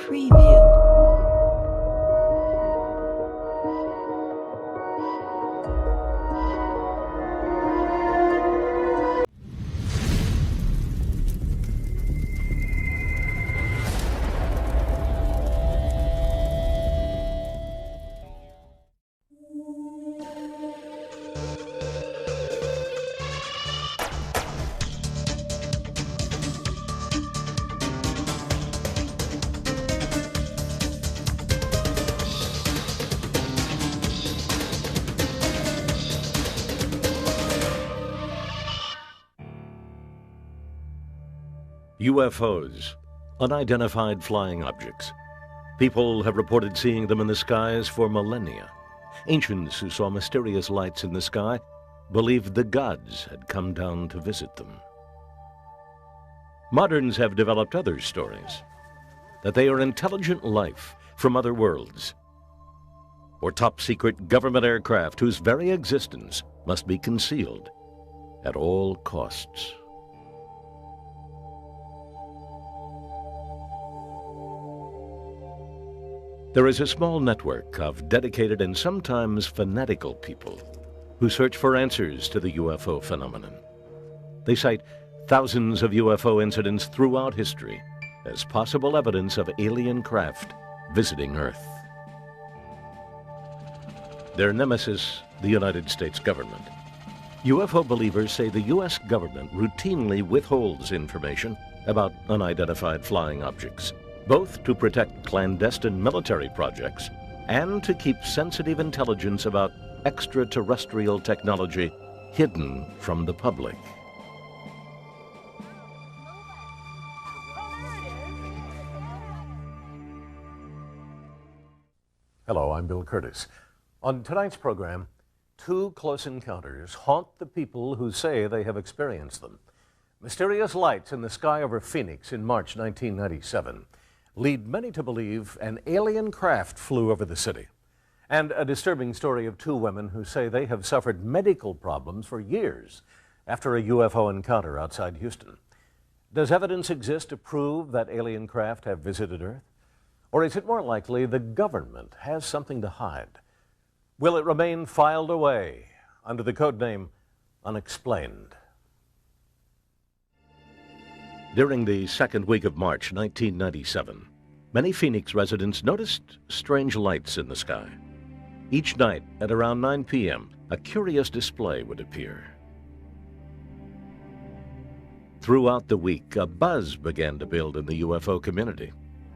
Preview. UFOs, unidentified flying objects. People have reported seeing them in the skies for millennia. Ancients who saw mysterious lights in the sky believed the gods had come down to visit them. Moderns have developed other stories, that they are intelligent life from other worlds, or top-secret government aircraft whose very existence must be concealed at all costs. There is a small network of dedicated and sometimes fanatical people who search for answers to the UFO phenomenon. They cite thousands of UFO incidents throughout history as possible evidence of alien craft visiting Earth. Their nemesis, the United States government. UFO believers say the U.S. government routinely withholds information about unidentified flying objects, both to protect clandestine military projects and to keep sensitive intelligence about extraterrestrial technology hidden from the public. Hello, I'm Bill Curtis. On tonight's program, two close encounters haunt the people who say they have experienced them. Mysterious lights in the sky over Phoenix in March 1997 lead many to believe an alien craft flew over the city. And a disturbing story of two women who say they have suffered medical problems for years after a UFO encounter outside Houston. Does evidence exist to prove that alien craft have visited Earth? Or is it more likely the government has something to hide? Will it remain filed away under the codename Unexplained? During the second week of March 1997, many Phoenix residents noticed strange lights in the sky. Each night at around 9 p.m., a curious display would appear. Throughout the week, a buzz began to build in the UFO community.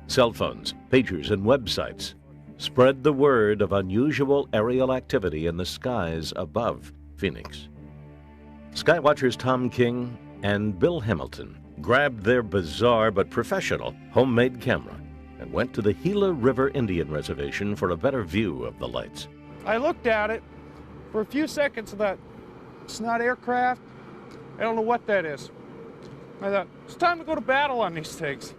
Cell phones, pagers, and websites spread the word of unusual aerial activity in the skies above Phoenix. Skywatchers Tom King and Bill Hamilton grabbed their bizarre but professional homemade camera and went to the Gila River Indian Reservation for a better view of the lights. I looked at it for a few seconds and thought, it's not aircraft, I don't know what that is. I thought, it's time to go to battle on these things.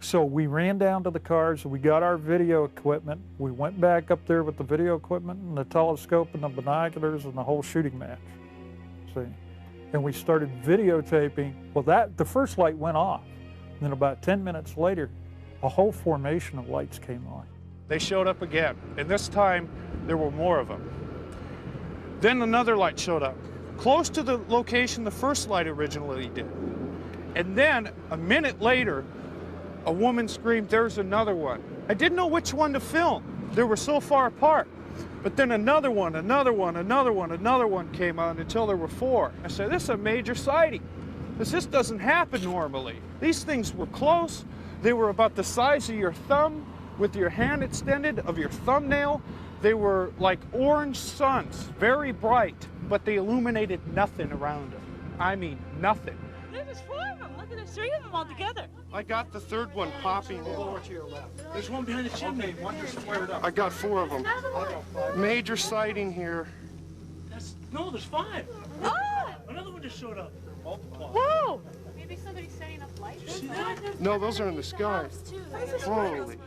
So we ran down to the cars, we got our video equipment, we went back up there with the video equipment and the telescope and the binoculars and the whole shooting match. See? And we started videotaping. Well, the first light went off. And then about 10 minutes later, a whole formation of lights came on. They showed up again, and this time there were more of them. Then another light showed up, close to the location the first light originally did. And then a minute later, a woman screamed, "There's another one." I didn't know which one to film. They were so far apart. But then another one came on until there were four. I said, this is a major sighting. This doesn't happen normally. These things were close. They were about the size of your thumb with your hand extended of your thumbnail. They were like orange suns, very bright, but they illuminated nothing around them. I mean, nothing. There's four of them. Look at the three of them all together. I got the third one popping. Over to your left. There's one behind the chimney. Okay, one just squared up. I got four of them. Major sighting here. No, there's five. Oh! Another one just showed up. Whoa! Maybe somebody's setting up lights. No, those are in the sky. Holy.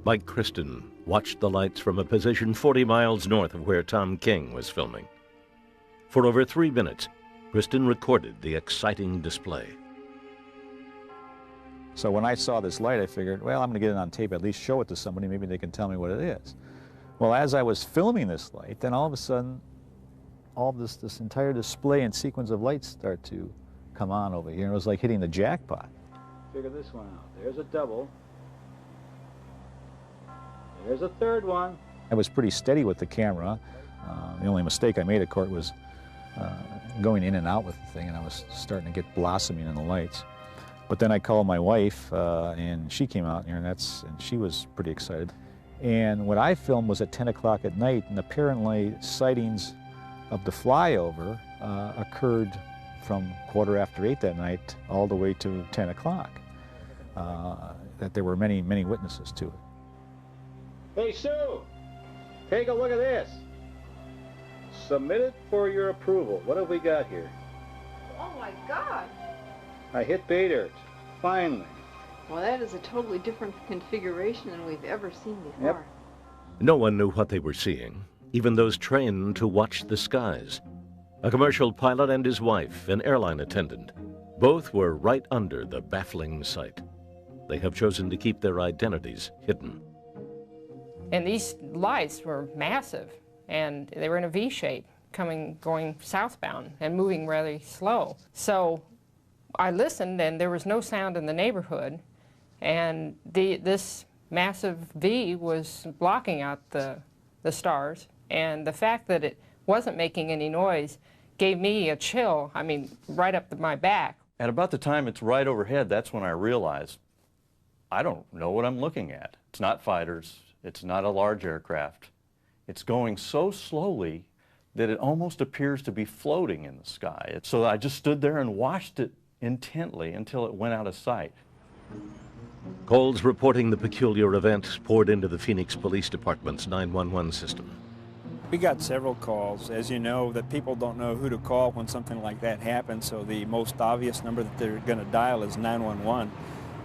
Mike Kristen watched the lights from a position 40 miles north of where Tom King was filming. For over 3 minutes, Kristen recorded the exciting display. So when I saw this light, I figured, well, I'm going to get it on tape, at least show it to somebody, maybe they can tell me what it is. Well, as I was filming this light, then all of a sudden, all this entire display and sequence of lights start to come on over here. It was like hitting the jackpot. Figure this one out. There's a double. There's a third one. I was pretty steady with the camera. The only mistake I made at court was going in and out with the thing, and I was starting to get blossoming in the lights. But then I called my wife, and she came out here, and she was pretty excited. And what I filmed was at 10 o'clock at night, and apparently sightings of the flyover occurred from 8:15 that night all the way to 10 o'clock. That there were many, many witnesses to it. Hey, Sue, take a look at this. Submitted for your approval. What have we got here? Oh my God! I hit pay dirt, finally. Well, that is a totally different configuration than we've ever seen before. Yep. No one knew what they were seeing, even those trained to watch the skies. A commercial pilot and his wife, an airline attendant, both were right under the baffling sight. They have chosen to keep their identities hidden. And these lights were massive, and they were in a V shape, going southbound and moving really slow. So I listened, and there was no sound in the neighborhood, and this massive V was blocking out the stars, and the fact that it wasn't making any noise gave me a chill, I mean, right up my back. At about the time it's right overhead, that's when I realized I don't know what I'm looking at. It's not fighters. It's not a large aircraft. It's going so slowly that it almost appears to be floating in the sky. So I just stood there and watched it intently until it went out of sight. Calls reporting the peculiar event poured into the Phoenix Police Department's 911 system. We got several calls. As you know, that people don't know who to call when something like that happens, so the most obvious number that they're going to dial is 911.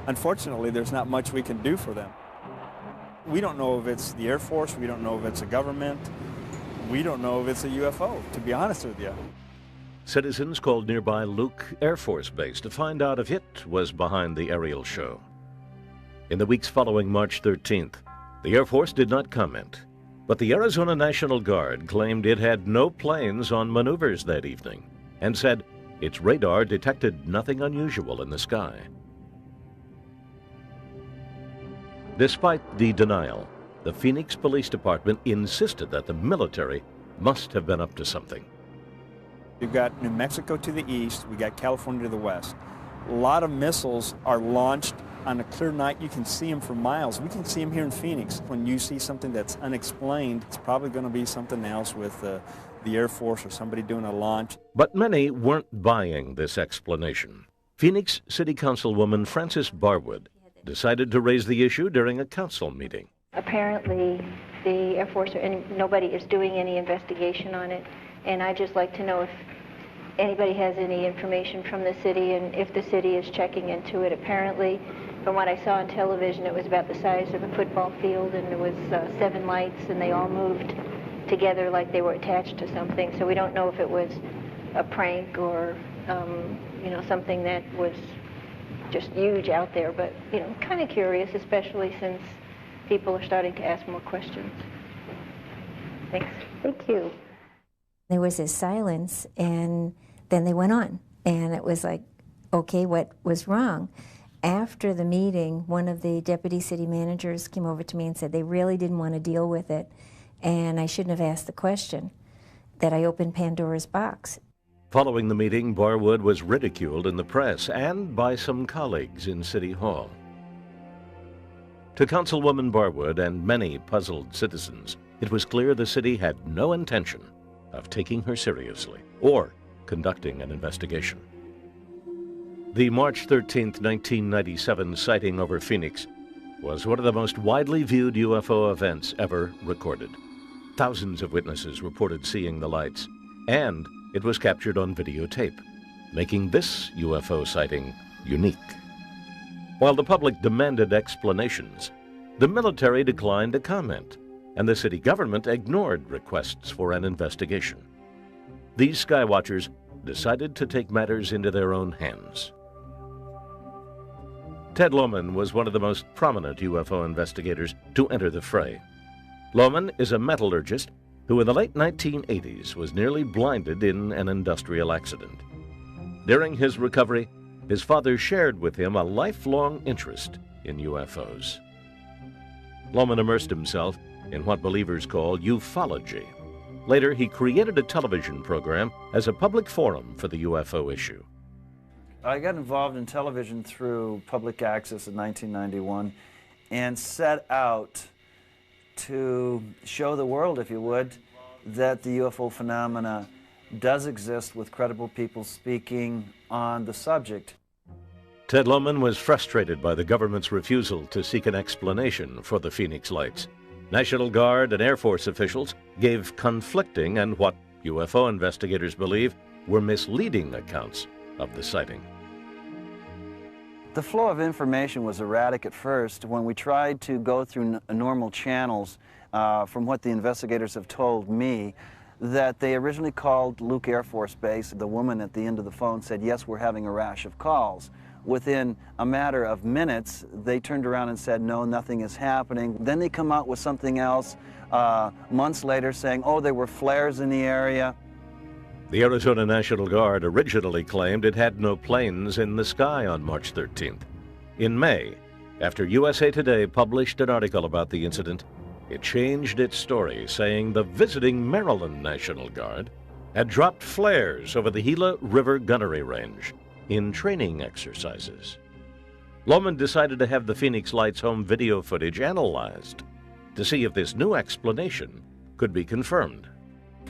Unfortunately, there's not much we can do for them. We don't know if it's the Air Force, we don't know if it's a government, we don't know if it's a UFO, to be honest with you. Citizens called nearby Luke Air Force Base to find out if it was behind the aerial show. In the weeks following March 13th, the Air Force did not comment, but the Arizona National Guard claimed it had no planes on maneuvers that evening and said its radar detected nothing unusual in the sky. Despite the denial, the Phoenix Police Department insisted that the military must have been up to something. We've got New Mexico to the east, we got California to the west. A lot of missiles are launched on a clear night. You can see them for miles. We can see them here in Phoenix. When you see something that's unexplained, it's probably going to be something else with the Air Force or somebody doing a launch. But many weren't buying this explanation. Phoenix City Councilwoman Frances Barwood decided to raise the issue during a council meeting. Apparently, the Air Force nobody is doing any investigation on it, and I'd just like to know if anybody has any information from the city and if the city is checking into it. Apparently, from what I saw on television, it was about the size of a football field, and there was 7 lights, and they all moved together like they were attached to something. So we don't know if it was a prank or, something that was just huge out there, but, kind of curious, especially since people are starting to ask more questions. Thanks. Thank you. There was this silence, and then they went on, and it was like, okay, what was wrong? After the meeting, one of the deputy city managers came over to me and said they really didn't want to deal with it, and I shouldn't have asked the question, that I opened Pandora's box. Following the meeting, Barwood was ridiculed in the press and by some colleagues in City Hall. To Councilwoman Barwood and many puzzled citizens, it was clear the city had no intention of taking her seriously or conducting an investigation. The March 13, 1997 sighting over Phoenix was one of the most widely viewed UFO events ever recorded. Thousands of witnesses reported seeing the lights, and it was captured on videotape, making this UFO sighting unique. While the public demanded explanations, the military declined to comment, and the city government ignored requests for an investigation. These skywatchers decided to take matters into their own hands. Ted Lohman was one of the most prominent UFO investigators to enter the fray. Lohman is a metallurgist who in the late 1980s was nearly blinded in an industrial accident. During his recovery, his father shared with him a lifelong interest in UFOs. Lohman immersed himself in what believers call ufology. Later, he created a television program as a public forum for the UFO issue. I got involved in television through public access in 1991 and set out to show the world, if you would, that the UFO phenomena does exist with credible people speaking on the subject. Ted Lohman was frustrated by the government's refusal to seek an explanation for the Phoenix Lights. National Guard and Air Force officials gave conflicting and what UFO investigators believe were misleading accounts of the sighting. The flow of information was erratic at first. When we tried to go through normal channels, from what the investigators have told me, that they originally called Luke Air Force Base. The woman at the end of the phone said, yes, we're having a rash of calls. Within a matter of minutes, they turned around and said, no, nothing is happening. Then they come out with something else months later saying, oh, there were flares in the area. The Arizona National Guard originally claimed it had no planes in the sky on March 13th. In May, after USA Today published an article about the incident, it changed its story, saying the visiting Maryland National Guard had dropped flares over the Gila River Gunnery Range in training exercises. Lohman decided to have the Phoenix Lights home video footage analyzed to see if this new explanation could be confirmed.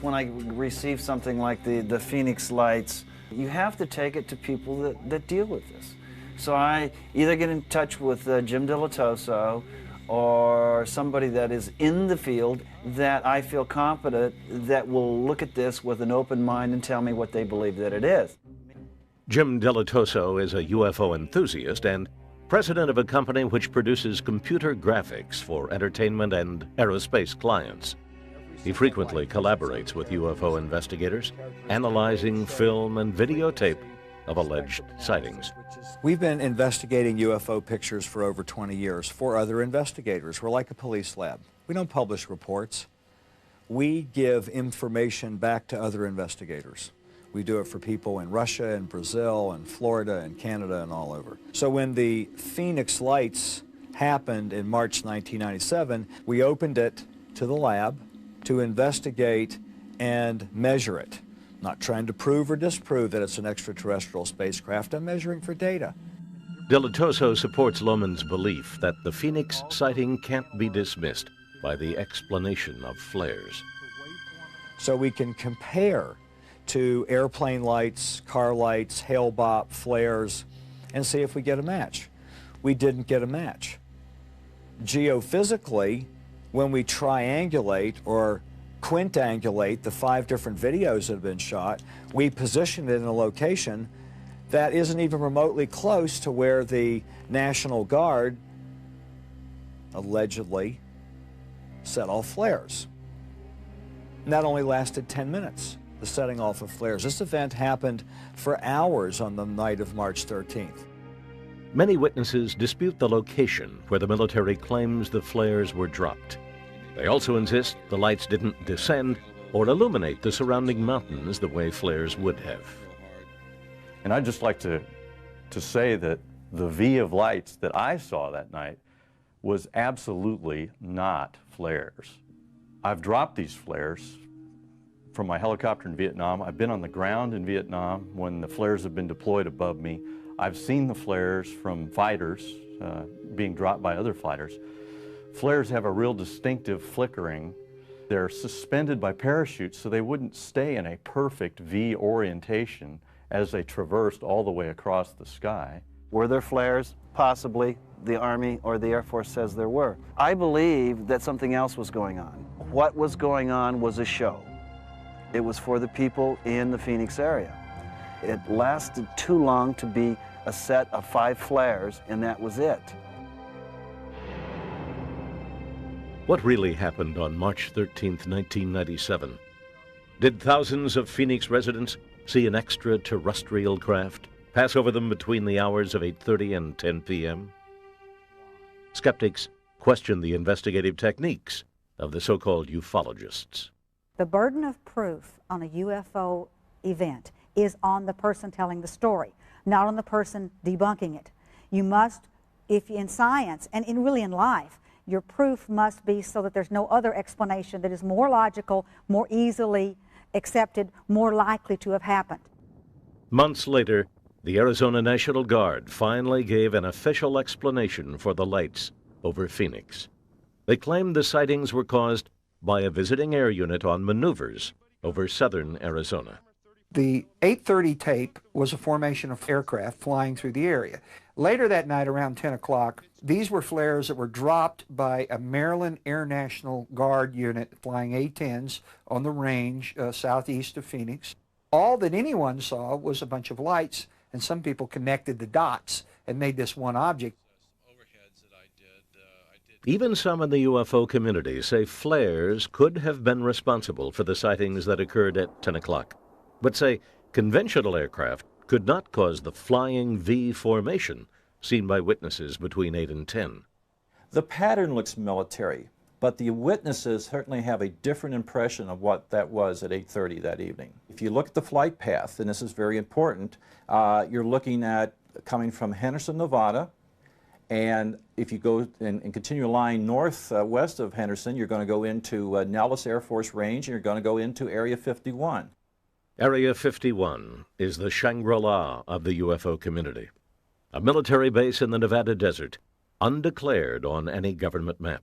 When I receive something like the Phoenix Lights, you have to take it to people that deal with this. So I either get in touch with Jim Dilatoso or somebody that is in the field that I feel competent that will look at this with an open mind and tell me what they believe that it is. Jim Dilatoso is a UFO enthusiast and president of a company which produces computer graphics for entertainment and aerospace clients. He frequently collaborates with UFO investigators, analyzing film and videotape of alleged sightings. We've been investigating UFO pictures for over 20 years for other investigators. We're like a police lab. We don't publish reports. We give information back to other investigators. We do it for people in Russia and Brazil and Florida and Canada and all over. So when the Phoenix Lights happened in March 1997, we opened it to the lab to investigate and measure it. Not trying to prove or disprove that it's an extraterrestrial spacecraft. I'm measuring for data. Dilatoso supports Lohman's belief that the Phoenix sighting can't be dismissed by the explanation of flares. So we can compare to airplane lights, car lights, hail-bop, flares, and see if we get a match. We didn't get a match. Geophysically, when we triangulate or quintangulate the 5 different videos that have been shot, we position it in a location that isn't even remotely close to where the National Guard allegedly set off flares. And that only lasted 10 minutes, the setting off of flares. This event happened for hours on the night of March 13th. Many witnesses dispute the location where the military claims the flares were dropped. They also insist the lights didn't descend or illuminate the surrounding mountains the way flares would have. And I'd just like to say that the V of lights that I saw that night was absolutely not flares. I've dropped these flares from my helicopter in Vietnam. I've been on the ground in Vietnam when the flares have been deployed above me. I've seen the flares from fighters being dropped by other fighters. Flares have a real distinctive flickering. They're suspended by parachutes so they wouldn't stay in a perfect V orientation as they traversed all the way across the sky. Were there flares? Possibly. The Army or the Air Force says there were. I believe that something else was going on. What was going on was a show. It was for the people in the Phoenix area. It lasted too long to be a set of 5 flares, and that was it. What really happened on March 13th, 1997? Did thousands of Phoenix residents see an extraterrestrial craft? pass over them between the hours of 8:30 and 10 p.m.? Skeptics question the investigative techniques of the so-called ufologists. The burden of proof on a UFO event is on the person telling the story, not on the person debunking it. You must, if in science and really in life, your proof must be so that there's no other explanation that is more logical, more easily accepted, more likely to have happened. Months later, the Arizona National Guard finally gave an official explanation for the lights over Phoenix. They claimed the sightings were caused by a visiting air unit on maneuvers over southern Arizona. The 8:30 tape was a formation of aircraft flying through the area. Later that night, around 10 o'clock, these were flares that were dropped by a Maryland Air National Guard unit flying A-10s on the range southeast of Phoenix. All that anyone saw was a bunch of lights, and some people connected the dots and made this one object. Even some in the UFO community say flares could have been responsible for the sightings that occurred at 10 o'clock, but say conventional aircraft could not cause the flying V formation seen by witnesses between 8 and 10. The pattern looks military, but the witnesses certainly have a different impression of what that was at 8:30 that evening. If you look at the flight path, and this is very important, you're looking at coming from Henderson, Nevada, and if you go and continue a line northwest of Henderson, you're going to go into Nellis Air Force Range, and you're going to go into Area 51. Area 51 is the Shangri-La of the UFO community, a military base in the Nevada desert, undeclared on any government map.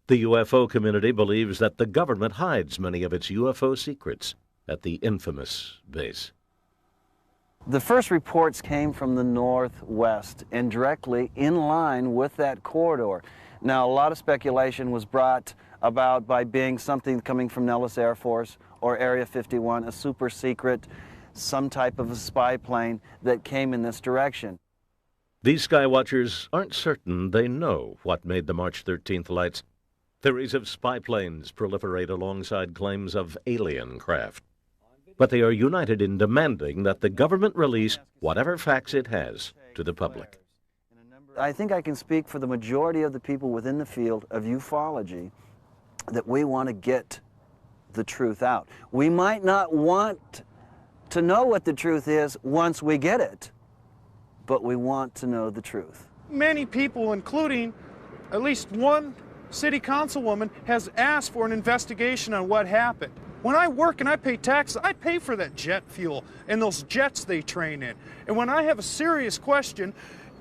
The UFO community believes that the government hides many of its UFO secrets at the infamous base. The first reports came from the northwest and directly in line with that corridor. Now, a lot of speculation was brought about by being something coming from Nellis Air Force or Area 51, a super secret, some type of a spy plane that came in this direction. These skywatchers aren't certain they know what made the March 13th lights. Theories of spy planes proliferate alongside claims of alien craft. But they are united in demanding that the government release whatever facts it has to the public. I think I can speak for the majority of the people within the field of ufology that we want to get the truth out. We might not want to know what the truth is once we get it, but we want to know the truth. Many people, including at least one city councilwoman, has asked for an investigation on what happened. When I work and I pay taxes, I pay for that jet fuel and those jets they train in. And when I have a serious question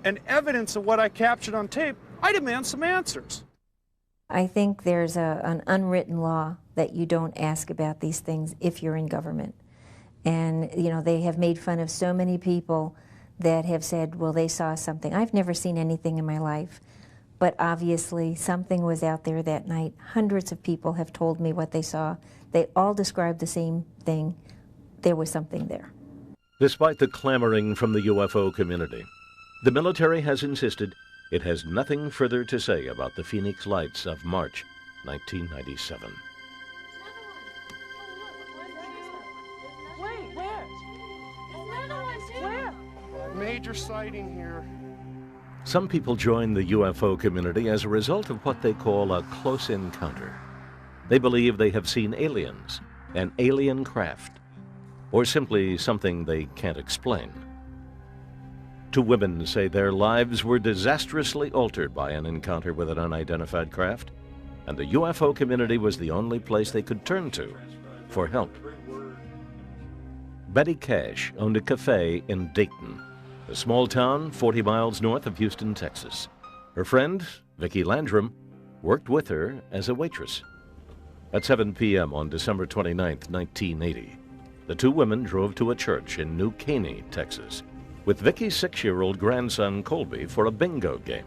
and evidence of what I captured on tape, I demand some answers. I think there's an unwritten law that you don't ask about these things if you're in government. And, you know, they have made fun of so many people that have said, well, they saw something. I've never seen anything in my life, but obviously something was out there that night. Hundreds of people have told me what they saw. They all described the same thing. There was something there. Despite the clamoring from the UFO community, the military has insisted it has nothing further to say about the Phoenix lights of March 1997. Wait, where? Another one, too. Major sighting here. Some people join the UFO community as a result of what they call a close encounter. They believe they have seen aliens, an alien craft, or simply something they can't explain. Two women say their lives were disastrously altered by an encounter with an unidentified craft, and the UFO community was the only place they could turn to for help. Betty Cash owned a cafe in Dayton, a small town 40 miles north of Houston, Texas. Her friend, Vicki Landrum, worked with her as a waitress. At 7 p.m. on December 29, 1980, the two women drove to a church in New Caney, Texas, with Vicki's 6-year-old grandson Colby for a bingo game.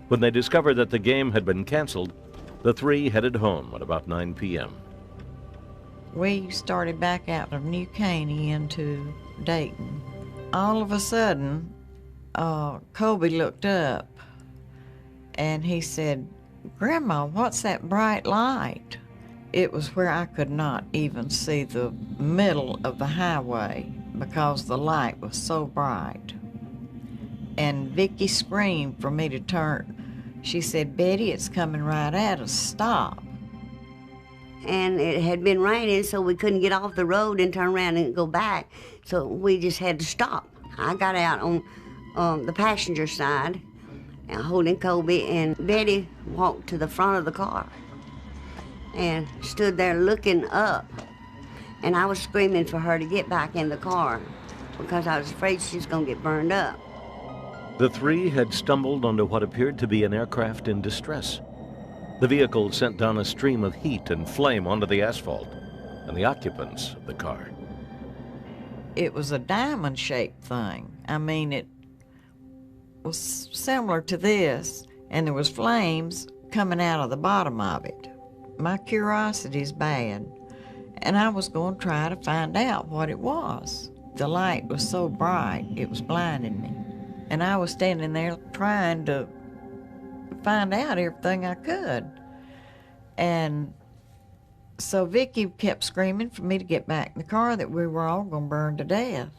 When they discovered that the game had been canceled, the three headed home at about 9 p.m. We started back out of New Caney into Dayton. All of a sudden, Colby looked up and he said, "Grandma, what's that bright light?" It was where I could not even see the middle of the highway. because the light was so bright. And Vicki screamed for me to turn. She said, "Betty, it's coming right at us, stop." And it had been raining, so we couldn't get off the road and turn around and go back, so we just had to stop. I got out on the passenger side, holding Kobe, and Betty walked to the front of the car and stood there looking up. And I was screaming for her to get back in the car because I was afraid she was going to get burned up. The three had stumbled onto what appeared to be an aircraft in distress. The vehicle sent down a stream of heat and flame onto the asphalt and the occupants of the car. It was a diamond-shaped thing. I mean, it was similar to this, and there was flames coming out of the bottom of it. My curiosity's bad, and I was going to try to find out what it was. The light was so bright, it was blinding me. And I was standing there trying to find out everything I could. And so Vicki kept screaming for me to get back in the car, that we were all going to burn to death.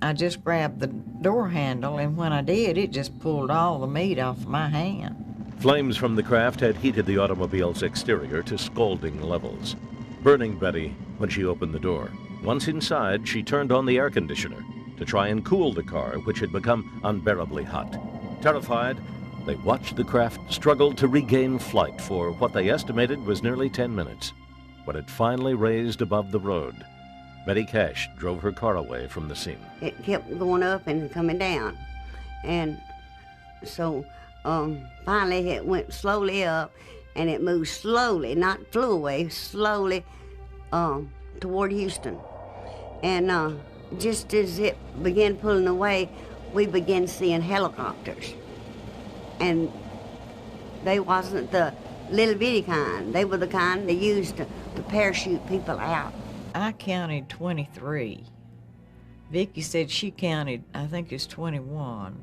I just grabbed the door handle, and when I did, it just pulled all the meat off my hand. Flames from the craft had heated the automobile's exterior to scalding levels, burning Betty when she opened the door. Once inside, she turned on the air conditioner to try and cool the car, which had become unbearably hot. Terrified, they watched the craft struggle to regain flight for what they estimated was nearly 10 minutes. When it finally raised above the road, Betty Cash drove her car away from the scene. It kept going up and coming down. And so finally it went slowly up, and it moved slowly, not flew away, slowly toward Houston. And just as it began pulling away, we began seeing helicopters. And they wasn't the little bitty kind. They were the kind they used to parachute people out. I counted 23. Vicki said she counted, I think it's 21.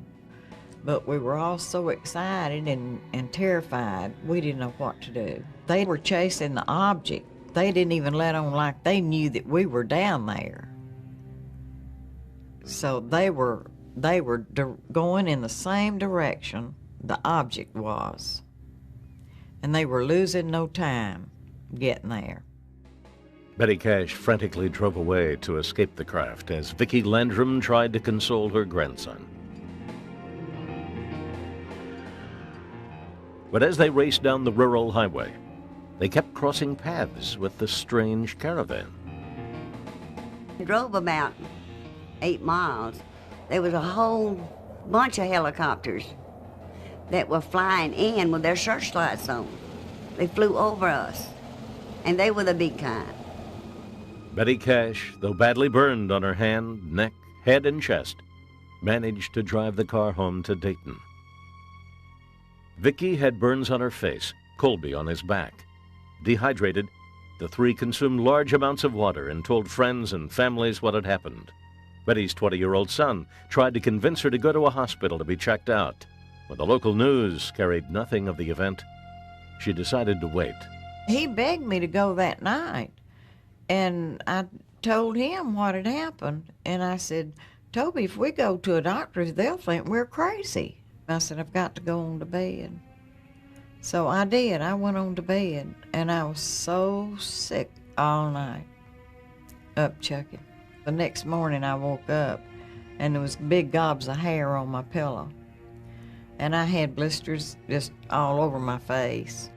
But we were all so excited and terrified, we didn't know what to do. They were chasing the object. They didn't even let on like they knew that we were down there. So they were going in the same direction the object was. And they were losing no time getting there. Betty Cash frantically drove away to escape the craft as Vicki Landrum tried to console her grandson. But as they raced down the rural highway, they kept crossing paths with the strange caravan. We drove about 8 miles. There was a whole bunch of helicopters that were flying in with their searchlights on. They flew over us, and they were the big kind. Betty Cash, though badly burned on her hand, neck, head, and chest, managed to drive the car home to Dayton. Vicki had burns on her face, Colby on his back. Dehydrated, the three consumed large amounts of water and told friends and families what had happened. Betty's 20-year-old son tried to convince her to go to a hospital to be checked out. When the local news carried nothing of the event, she decided to wait. He begged me to go that night, and I told him what had happened, and I said, "Toby, if we go to a doctor, they'll think we're crazy." I said, "I've got to go on to bed." So I did. I went on to bed, and I was so sick all night, up chucking. The next morning I woke up, and there was big gobs of hair on my pillow, and I had blisters just all over my face.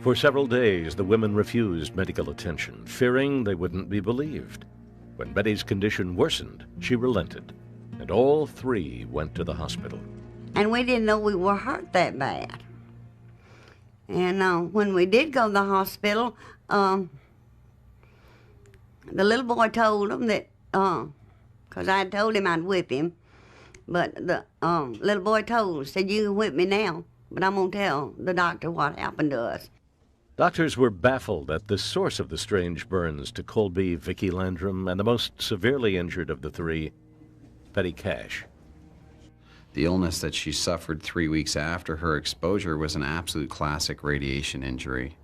For several days, the women refused medical attention, fearing they wouldn't be believed. When Betty's condition worsened, she relented, and all three went to the hospital. And we didn't know we were hurt that bad. And when we did go to the hospital, the little boy told him that, because I had told him I'd whip him, but the little boy said, "You can whip me now, but I'm going to tell the doctor what happened to us." Doctors were baffled at the source of the strange burns to Colby, Vicki Landrum, and the most severely injured of the three, Betty Cash. The illness that she suffered 3 weeks after her exposure was an absolute classic radiation injury.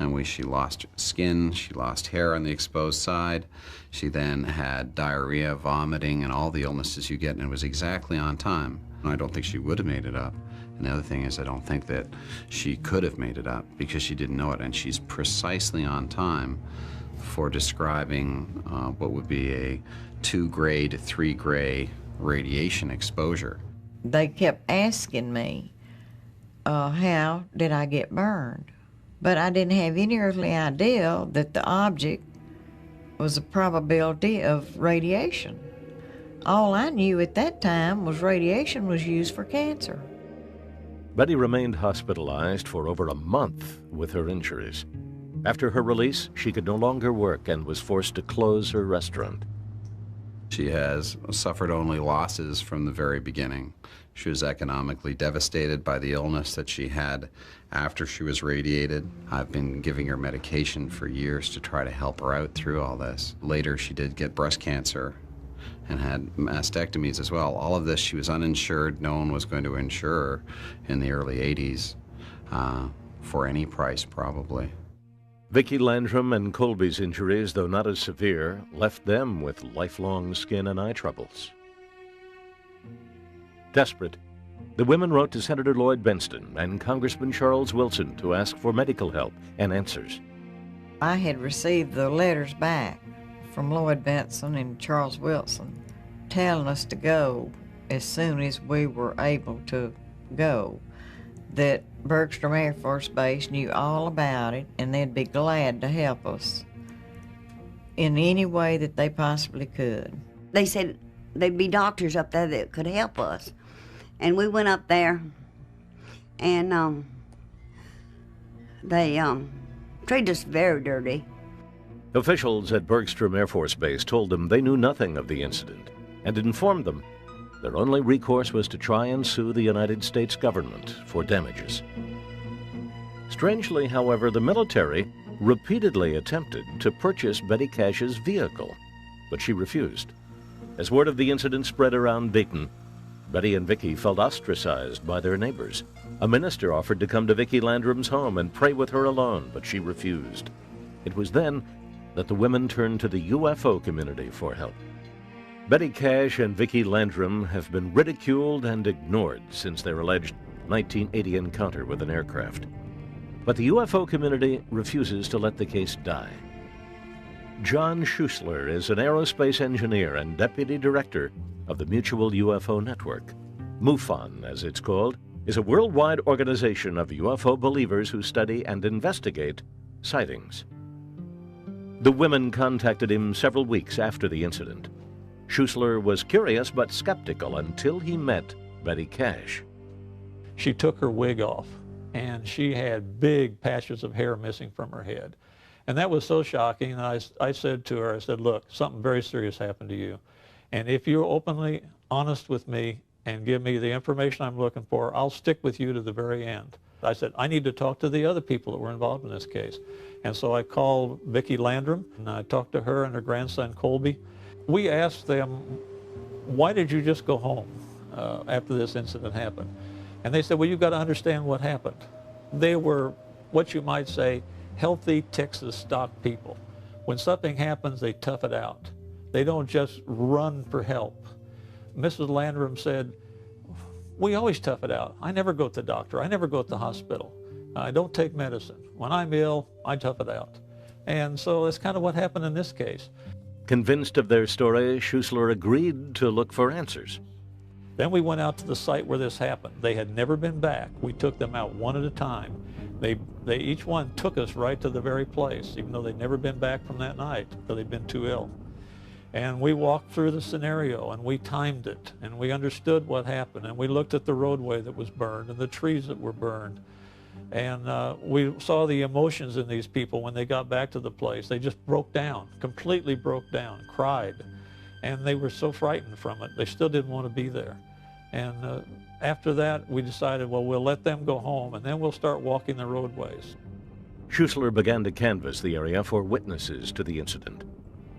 and she lost skin, she lost hair on the exposed side. She then had diarrhea, vomiting, and all the illnesses you get, and it was exactly on time. I don't think she would have made it up. And the other thing is, I don't think that she could have made it up because she didn't know it, and she's precisely on time for describing what would be a 2-gray to 3-gray radiation exposure. They kept asking me, how did I get burned? But I didn't have any earthly idea that the object was a probability of radiation. All I knew at that time was radiation was used for cancer. Betty remained hospitalized for over a month with her injuries. After her release, she could no longer work and was forced to close her restaurant. She has suffered only losses from the very beginning. She was economically devastated by the illness that she had after she was radiated. I've been giving her medication for years to try to help her out through all this. Later, she did get breast cancer and had mastectomies as well. All of this, she was uninsured. No one was going to insure her in the early 80s for any price, probably. Vicki Landrum and Colby's injuries, though not as severe, left them with lifelong skin and eye troubles. Desperate, the women wrote to Senator Lloyd Benston and Congressman Charles Wilson to ask for medical help and answers. I had received the letters back from Lloyd Benston and Charles Wilson telling us to go as soon as we were able to go, that Bergstrom Air Force Base knew all about it and they'd be glad to help us in any way that they possibly could. They said there'd be doctors up there that could help us. And we went up there, and they treated us very dirty. Officials at Bergstrom Air Force Base told them they knew nothing of the incident and informed them their only recourse was to try and sue the United States government for damages. Strangely, however, the military repeatedly attempted to purchase Betty Cash's vehicle, but she refused. As word of the incident spread around Dayton, Betty and Vicki felt ostracized by their neighbors. A minister offered to come to Vicki Landrum's home and pray with her alone, but she refused. It was then that the women turned to the UFO community for help. Betty Cash and Vicki Landrum have been ridiculed and ignored since their alleged 1980 encounter with an aircraft. But the UFO community refuses to let the case die. John Schuessler is an aerospace engineer and deputy director of the Mutual UFO Network. MUFON, as it's called, is a worldwide organization of UFO believers who study and investigate sightings. The women contacted him several weeks after the incident. Schuessler was curious but skeptical until he met Betty Cash. She took her wig off, and she had big patches of hair missing from her head. And that was so shocking, and I said to her, I said, look, something very serious happened to you. And if you're openly honest with me and give me the information I'm looking for, I'll stick with you to the very end. I said, I need to talk to the other people that were involved in this case. And so I called Vicki Landrum, and I talked to her and her grandson, Colby. We asked them, why did you just go home after this incident happened? And they said, well, you've got to understand what happened. They were, what you might say, healthy Texas stock people. When something happens, they tough it out. They don't just run for help. Mrs. Landrum said, we always tough it out. I never go to the doctor. I never go to the hospital. I don't take medicine. When I'm ill, I tough it out. And so that's kind of what happened in this case. Convinced of their story, Schuessler agreed to look for answers. Then we went out to the site where this happened. They had never been back. We took them out one at a time. They each one took us right to the very place, even though they'd never been back from that night, because they'd been too ill. And we walked through the scenario, and we timed it, and we understood what happened, and we looked at the roadway that was burned and the trees that were burned. And we saw the emotions in these people when they got back to the place. They just broke down, completely broke down, cried. And they were so frightened from it, they still didn't want to be there. And after that, we decided, well, we'll let them go home, and then we'll start walking the roadways. Schuessler began to canvass the area for witnesses to the incident.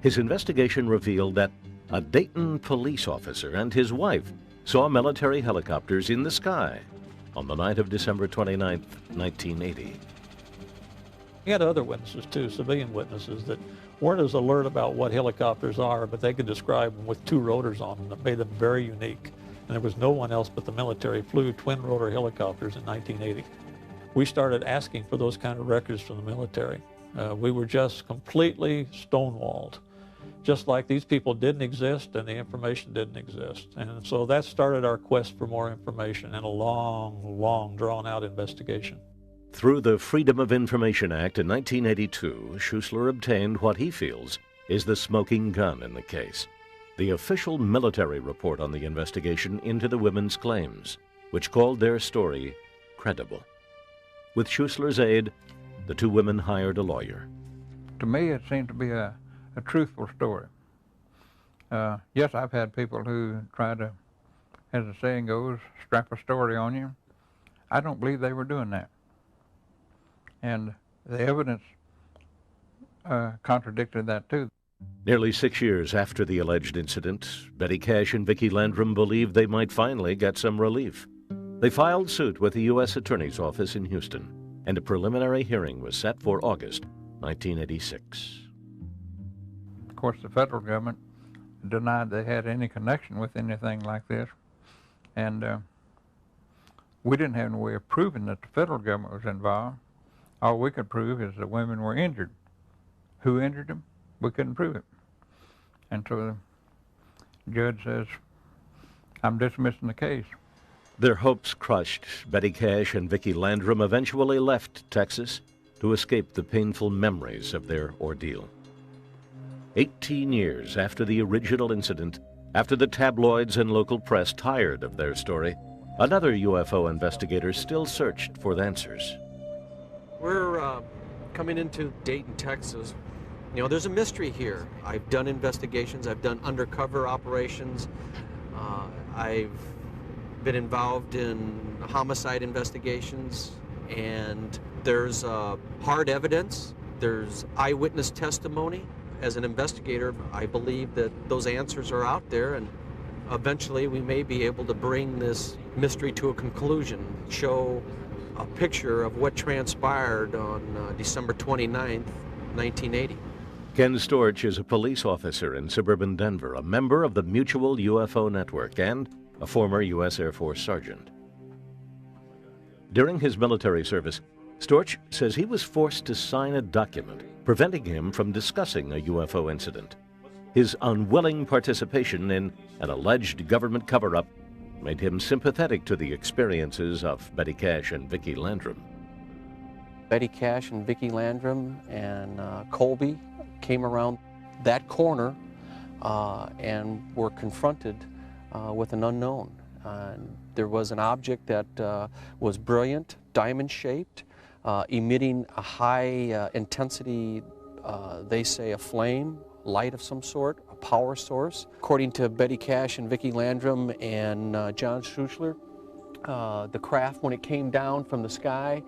His investigation revealed that a Dayton police officer and his wife saw military helicopters in the sky on the night of December 29, 1980. We had other witnesses too, civilian witnesses, that weren't as alert about what helicopters are, but they could describe them with two rotors on them that made them very unique. And there was no one else but the military flew twin-rotor helicopters in 1980. We started asking for those kind of records from the military. We were just completely stonewalled, just like these people didn't exist and the information didn't exist. And so that started our quest for more information and a long, long, drawn-out investigation. Through the Freedom of Information Act in 1982, Schuessler obtained what he feels is the smoking gun in the case: the official military report on the investigation into the women's claims, which called their story credible. With Schuessler's aid, the two women hired a lawyer. To me, it seemed to be a truthful story. Yes, I've had people who try to, as the saying goes, strap a story on you. I don't believe they were doing that. And the evidence contradicted that too. Nearly 6 years after the alleged incident, Betty Cash and Vicki Landrum believed they might finally get some relief. They filed suit with the U.S. Attorney's Office in Houston, and a preliminary hearing was set for August 1986. Of course, the federal government denied they had any connection with anything like this, and we didn't have any way of proving that the federal government was involved. All we could prove is the women were injured. Who injured them? We couldn't prove it. And so the judge says, I'm dismissing the case. Their hopes crushed, Betty Cash and Vicki Landrum eventually left Texas to escape the painful memories of their ordeal. 18 years after the original incident, after the tabloids and local press tired of their story, another UFO investigator still searched for the answers. We're coming into Dayton, Texas. You know, there's a mystery here. I've done investigations, I've done undercover operations, I've been involved in homicide investigations, and there's hard evidence, there's eyewitness testimony. As an investigator, I believe that those answers are out there, and eventually we may be able to bring this mystery to a conclusion, show a picture of what transpired on December 29th, 1980. Ken Storch is a police officer in suburban Denver, a member of the Mutual UFO Network, and a former U.S. Air Force sergeant. During his military service, Storch says he was forced to sign a document preventing him from discussing a UFO incident. His unwilling participation in an alleged government cover-up made him sympathetic to the experiences of Betty Cash and Vicki Landrum. Betty Cash and Vicki Landrum and Colby came around that corner and were confronted with an unknown. There was an object that was brilliant, diamond-shaped, emitting a high intensity, they say a flame, light of some sort, a power source. According to Betty Cash and Vicki Landrum and John Schuessler, the craft, when it came down from the sky,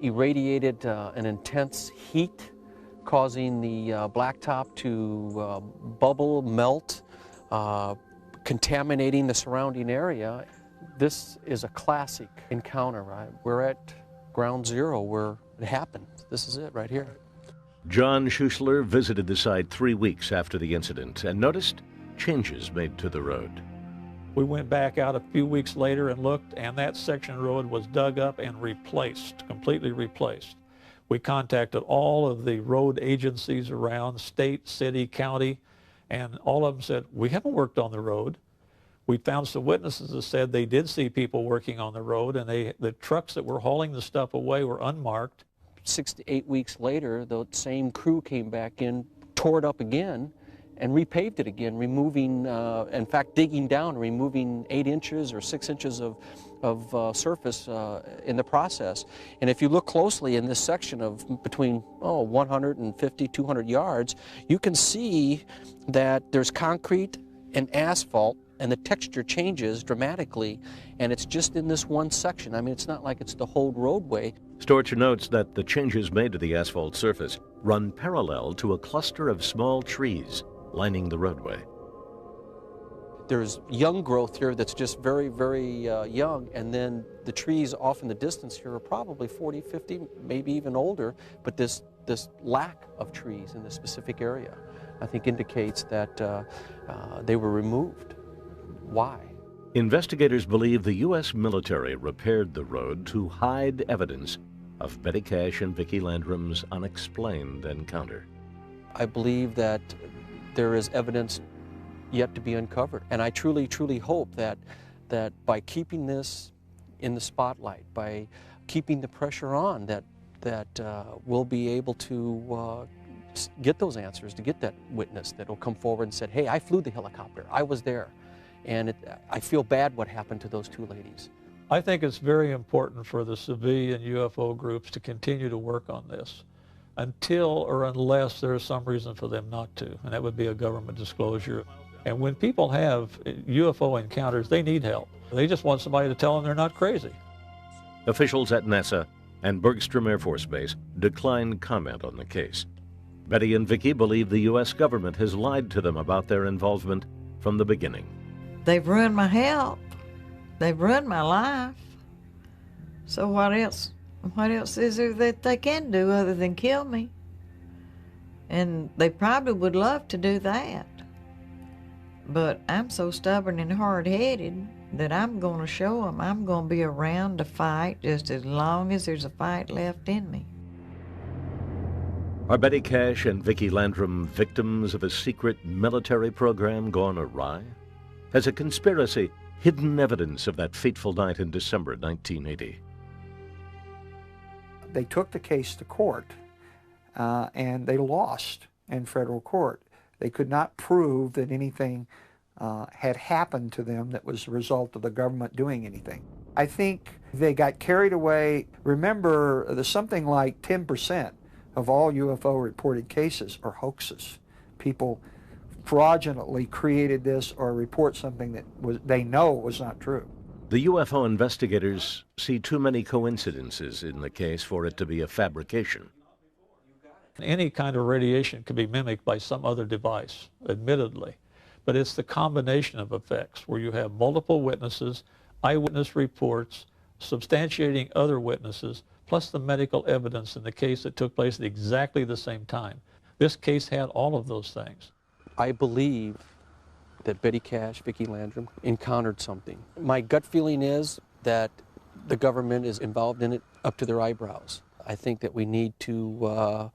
irradiated an intense heat, causing the blacktop to bubble, melt, contaminating the surrounding area. This is a classic encounter, right? We're at ground zero where it happened. This is it right here. John Schuessler visited the site 3 weeks after the incident and noticed changes made to the road. We went back out a few weeks later and looked, and that section of road was dug up and replaced, completely replaced. We contacted all of the road agencies around, state, city, county, and all of them said, we haven't worked on the road. We found some witnesses that said they did see people working on the road, and the trucks that were hauling the stuff away were unmarked. 6 to 8 weeks later, the same crew came back in, tore it up again, and repaved it again, removing, in fact, digging down and removing 8 inches or 6 inches of surface in the process. And if you look closely in this section of between 150, 200 yards, you can see that there's concrete and asphalt, and the texture changes dramatically, and it's just in this one section. I mean, it's not like it's the whole roadway. Storch notes that the changes made to the asphalt surface run parallel to a cluster of small trees lining the roadway. there's young growth here that's just very, very young, and then the trees off in the distance here are probably 40, 50, maybe even older, but this lack of trees in this specific area, I think, indicates that they were removed. Why? Investigators believe the U.S. military repaired the road to hide evidence of Betty Cash and Vicki Landrum's unexplained encounter. I believe that there is evidence yet to be uncovered, and I truly, truly hope that by keeping this in the spotlight, by keeping the pressure on, that we'll be able to get those answers, to get that witness that will come forward and said, hey, I flew the helicopter, I was there, and I feel bad what happened to those two ladies. I think it's very important for the civilian UFO groups to continue to work on this until or unless there is some reason for them not to, and that would be a government disclosure. And when people have UFO encounters, they need help. They just want somebody to tell them they're not crazy. Officials at NASA and Bergstrom Air Force Base declined comment on the case. Betty and Vicki believe the U.S. government has lied to them about their involvement from the beginning. They've ruined my health. They've ruined my life. So what else? What else is there that they can do other than kill me? And they probably would love to do that. But I'm so stubborn and hard-headed that I'm going to show them I'm going to be around to fight just as long as there's a fight left in me. Are Betty Cash and Vicki Landrum victims of a secret military program gone awry? Has a conspiracy hidden evidence of that fateful night in December 1980? They took the case to court, and they lost in federal court. They could not prove that anything had happened to them that was a result of the government doing anything. I think they got carried away. Remember, there's something like 10% of all UFO reported cases are hoaxes. People fraudulently created this or report something that they know was not true. The UFO investigators see too many coincidences in the case for it to be a fabrication. Any kind of radiation can be mimicked by some other device, admittedly, but it's the combination of effects where you have multiple witnesses, eyewitness reports, substantiating other witnesses, plus the medical evidence in the case that took place at exactly the same time. This case had all of those things. I believe that Betty Cash, Vicki Landrum encountered something. My gut feeling is that the government is involved in it up to their eyebrows. I think that we need to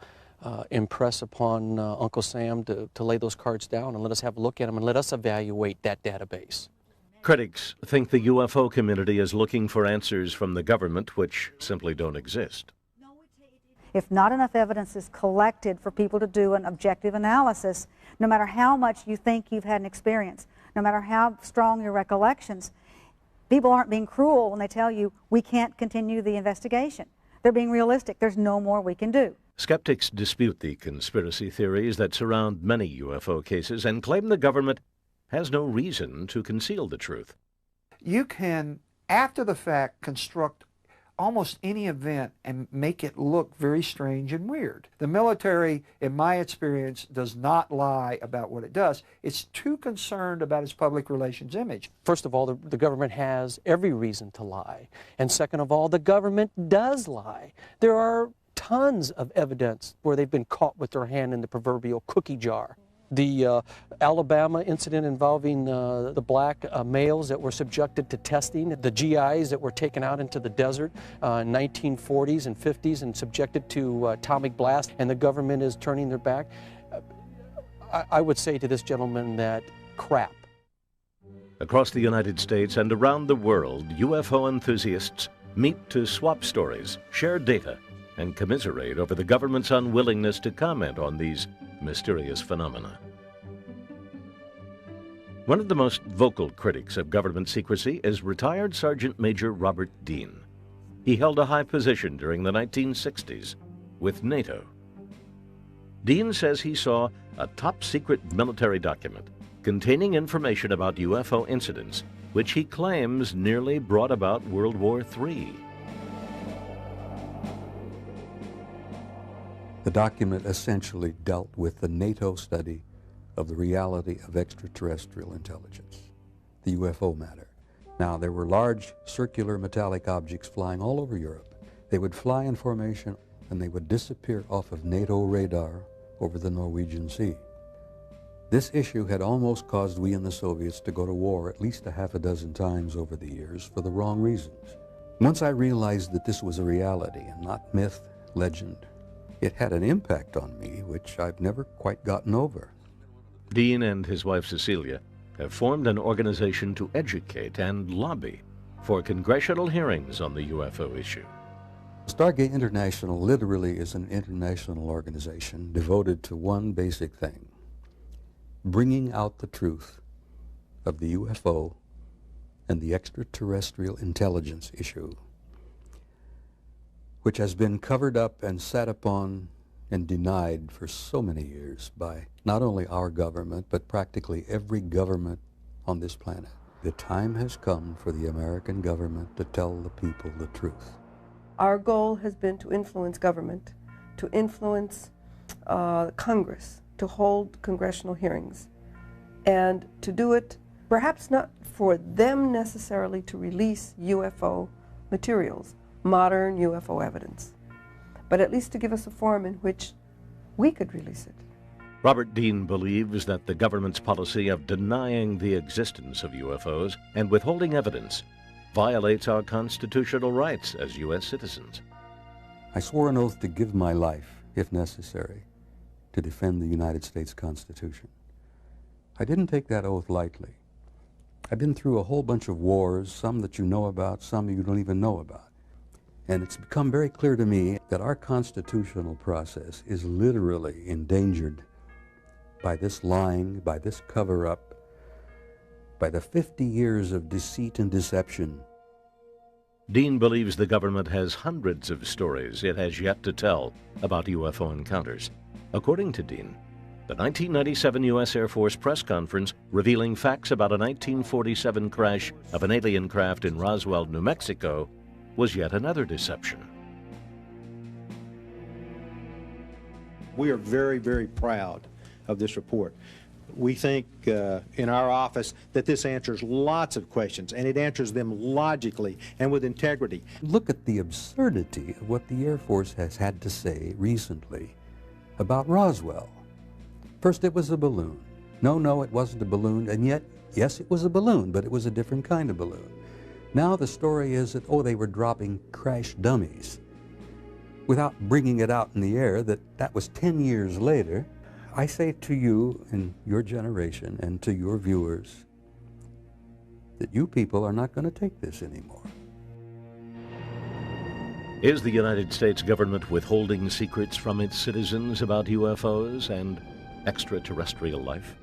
impress upon Uncle Sam to lay those cards down and let us have a look at them and let us evaluate that database. Critics think the UFO community is looking for answers from the government which simply don't exist. If not enough evidence is collected for people to do an objective analysis, no matter how much you think you've had an experience, no matter how strong your recollections, people aren't being cruel when they tell you we can't continue the investigation. They're being realistic. There's no more we can do. Skeptics dispute the conspiracy theories that surround many UFO cases and claim the government has no reason to conceal the truth. You can, after the fact, construct almost any event and make it look very strange and weird. The military, in my experience, does not lie about what it does. It's too concerned about its public relations image. First of all, the government has every reason to lie. And second of all, the government does lie. There are tons of evidence where they've been caught with their hand in the proverbial cookie jar. The Alabama incident involving the black males that were subjected to testing, the GIs that were taken out into the desert in 1940s and 50s and subjected to atomic blast, and the government is turning their back. I would say to this gentleman that crap. Across the United States and around the world, UFO enthusiasts meet to swap stories, share data, and commiserate over the government's unwillingness to comment on these mysterious phenomena. One of the most vocal critics of government secrecy is retired Sergeant Major Robert Dean. He held a high position during the 1960s with NATO. Dean says he saw a top-secret military document containing information about UFO incidents, which he claims nearly brought about World War III. The document essentially dealt with the NATO study of the reality of extraterrestrial intelligence. the UFO matter. Now, there were large circular metallic objects flying all over Europe. They would fly in formation and they would disappear off of NATO radar over the Norwegian Sea. This issue had almost caused we and the Soviets to go to war at least a half a dozen times over the years for the wrong reasons. Once I realized that this was a reality and not myth, legend, it had an impact on me which I've never quite gotten over. Dean and his wife Cecilia have formed an organization to educate and lobby for congressional hearings on the UFO issue. Stargate International literally is an international organization devoted to one basic thing: bringing out the truth of the UFO and the extraterrestrial intelligence issue, which has been covered up and sat upon and denied for so many years by not only our government, but practically every government on this planet. The time has come for the American government to tell the people the truth. Our goal has been to influence government, to influence Congress, to hold congressional hearings, and to do it perhaps not for them necessarily to release UFO materials, modern UFO evidence, but at least to give us a forum in which we could release it. Robert Dean believes that the government's policy of denying the existence of UFOs and withholding evidence violates our constitutional rights as U.S. citizens. I swore an oath to give my life, if necessary, to defend the United States Constitution. I didn't take that oath lightly. I've been through a whole bunch of wars, some that you know about, some you don't even know about. And it's become very clear to me that our constitutional process is literally endangered by this lying, by this cover-up, by the 50 years of deceit and deception. Dean believes the government has hundreds of stories it has yet to tell about UFO encounters. According to Dean, the 1997 U.S. Air Force press conference revealing facts about a 1947 crash of an alien craft in Roswell, New Mexico, was yet another deception. We are very, very proud of this report. We think in our office that this answers lots of questions, and it answers them logically and with integrity. Look at the absurdity of what the Air Force has had to say recently about Roswell. First it was a balloon. No, it wasn't a balloon, and yet, yes, it was a balloon, but it was a different kind of balloon. Now the story is that, oh, they were dropping crash dummies without bringing it out in the air, that was 10 years later. I say to you and your generation and to your viewers that you people are not going to take this anymore. Is the United States government withholding secrets from its citizens about UFOs and extraterrestrial life?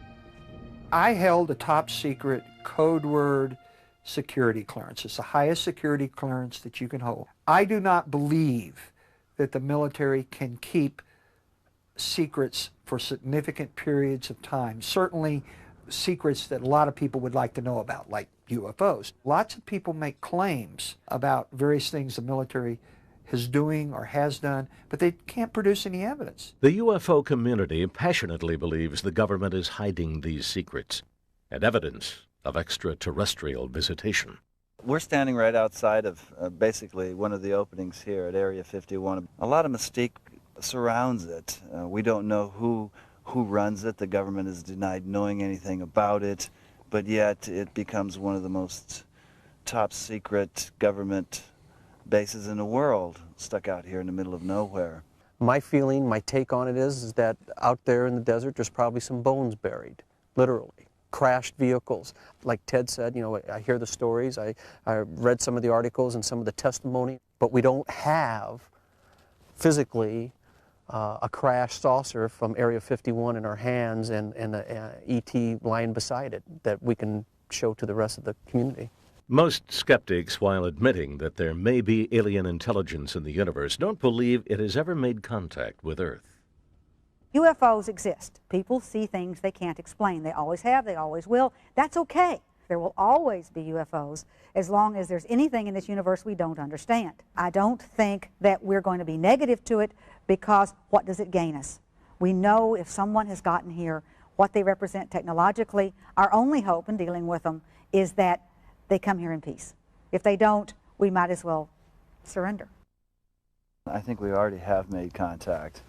I held a top secret code word security clearance. It's the highest security clearance that you can hold. I do not believe that the military can keep secrets for significant periods of time. Certainly secrets that a lot of people would like to know about, like UFOs. Lots of people make claims about various things the military is doing or has done, but they can't produce any evidence. The UFO community passionately believes the government is hiding these secrets and evidence of extraterrestrial visitation. We're standing right outside of basically one of the openings here at Area 51. A lot of mystique surrounds it. We don't know who runs it. The government has denied knowing anything about it, but yet it becomes one of the most top secret government bases in the world, stuck out here in the middle of nowhere. My feeling, my take on it is that out there in the desert there's probably some bones buried, literally. Crashed vehicles. Like Ted said, you know, I hear the stories, I read some of the articles and some of the testimony, but we don't have physically a crashed saucer from Area 51 in our hands and an ET lying beside it that we can show to the rest of the community. Most skeptics, while admitting that there may be alien intelligence in the universe, don't believe it has ever made contact with Earth. UFOs exist. People see things they can't explain. They always have, they always will. That's okay. There will always be UFOs as long as there's anything in this universe we don't understand. I don't think that we're going to be negative to it because what does it gain us? We know if someone has gotten here, what they represent technologically. Our only hope in dealing with them is that they come here in peace. If they don't, we might as well surrender. I think we already have made contact.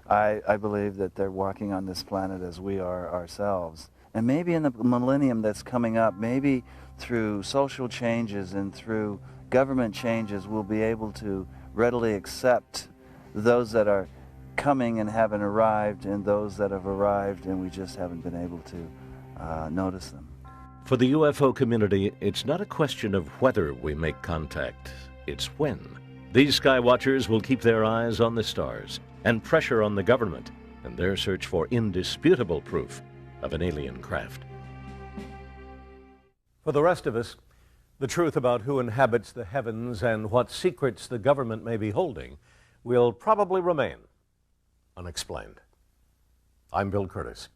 I believe that they're walking on this planet as we are ourselves. And maybe in the millennium that's coming up, maybe through social changes and through government changes, we'll be able to readily accept those that are coming and haven't arrived and those that have arrived and we just haven't been able to notice them. For the UFO community, it's not a question of whether we make contact, it's when. These skywatchers will keep their eyes on the stars and pressure on the government in their search for indisputable proof of an alien craft. For the rest of us, the truth about who inhabits the heavens and what secrets the government may be holding will probably remain unexplained. I'm Bill Curtis.